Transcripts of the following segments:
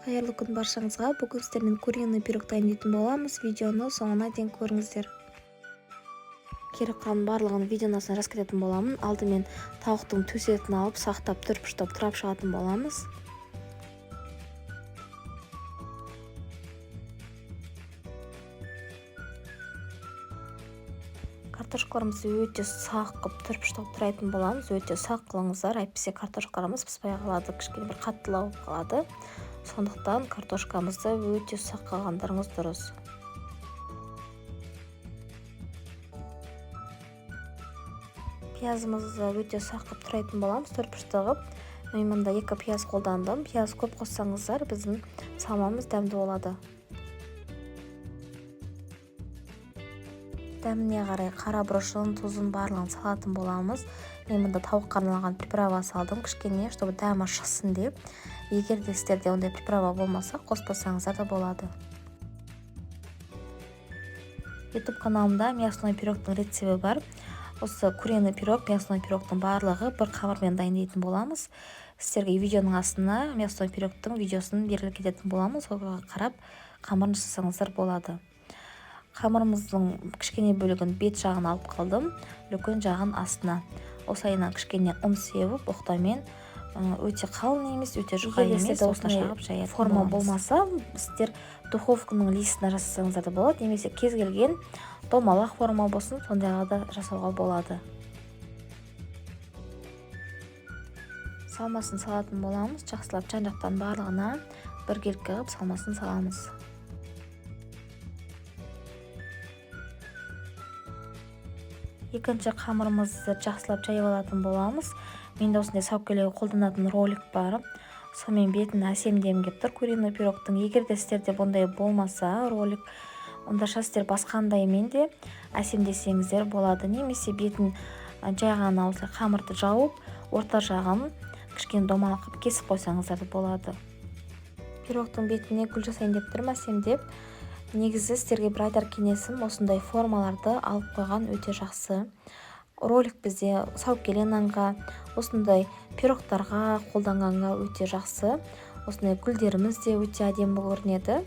Қайырлы күн баршаңызға. Бүгін сіздермен куриный пирог дайындайтын боламыз. Видеоны соңына дейін көріңіздер. Керек қалған барлығын видеоның астына жазып кететін боламын. Алдымен тауықтың төс етін алып, сақтап, түрпіштеп турап шығатын боламыз. Картошкаларымызды өте сақ қылып түрпіштеп турайтын боламыз. Өте сақ қылыңыздар, әйтпесе картошкаларымыз піспей қалады, кішкене бір қаттылау болып қалады. Сондықтан картошкамызды өте сақ қылғандарыңыз дұрыс. Пиязымызды өте сақ қылып турайтын боламыз, түрпішті қылып. Мен мында 2 пияз қолдандым. Пияз көп қоссаңыздар, біздің салмамыз дәмді болады. Дәміне қарай қара бұрышын, тұзын барлығын салатын боламыз. Мен мында тауыққа арналған приправа салдым, кішкене, чтобы дәмі шықсын деп. Егер де сіздерде ондай приправа болмаса, қоспасаңыздар да болады. YouTube каналымда мясной пирогтың рецебі бар. Осы куриный пирог, мясной пирогтың барлығы бір қамырмен дайындайтын боламыз. Сіздерге видеоның астына мясной пирогтың видеосын беріліп кететін боламыз. Оған қарап, қамырын жасасаңыздар болады. Қамырымыздың кішкене бөлігін бет жағын алып қалдым, үлкен жағын астына. Осылайынан кішкене ұн сеуіп, оқтамен өте қалың емес, өте жұқа емес, осылай жағып жаятын форма болмаса, сіздер духовканың листына жасасаңыздар да болады, немесе кез келген домалақ форма болсын, сондайға да жасауға болады. Салмасын салатын боламыз, жақсылап жан-жақтан барлығына біркелкі қылып салмасын саламыз. Екінші қамырымызды жақсылап жайып алатын боламыз. Менде осындай сәукелеге қолданатын ролик бар. Сонымен бетін әсемдегім келіп тұр куриный пирогтың. Егер де сіздерде бұндай болмаса ролик, ондаша сіздер басқандаймен де әсемдесеңіздер болады. Немесе бетін жай ғана осылай қамырды жауып, орта жағын кішкене домалақ қылып кесіп қойсаңыздар да болады. Пирогтың бетіне гүл жасайын деп тұрмын, әсемдеп. Негізі сіздерге бір айтар кеңесім, осындай формаларды алып қойған өте жақсы. Ролик бізде сәукеле нанға, осындай пирогтарға қолданғанға өте жақсы. Осындай гүлдеріміз де өте әдемі көрінеді.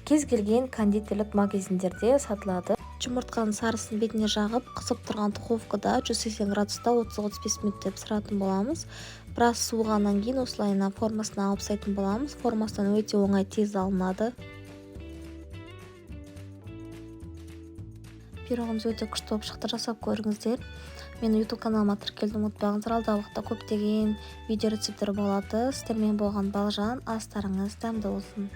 Кез келген кондитерлік магазиндерде сатылады. Жұмыртқаның сарысын бетіне жағып, қызып тұрған духовкада 180 градуста 30-35 минут пісіретін боламыз. Біраз суығаннан кейін осылайынан формасына алып тастайтын боламыз. Формасынан өте оңай тез алынады. Пирогымыз өте күшті болып шықты, жасап көріңіздер. Мен YouTube каналыма тіркелуді ұмытпаңыздар, алдағы уақытта көптеген видео рецептері болады. Сіздермен болған Балжан, астарыңыз дәмді болсын.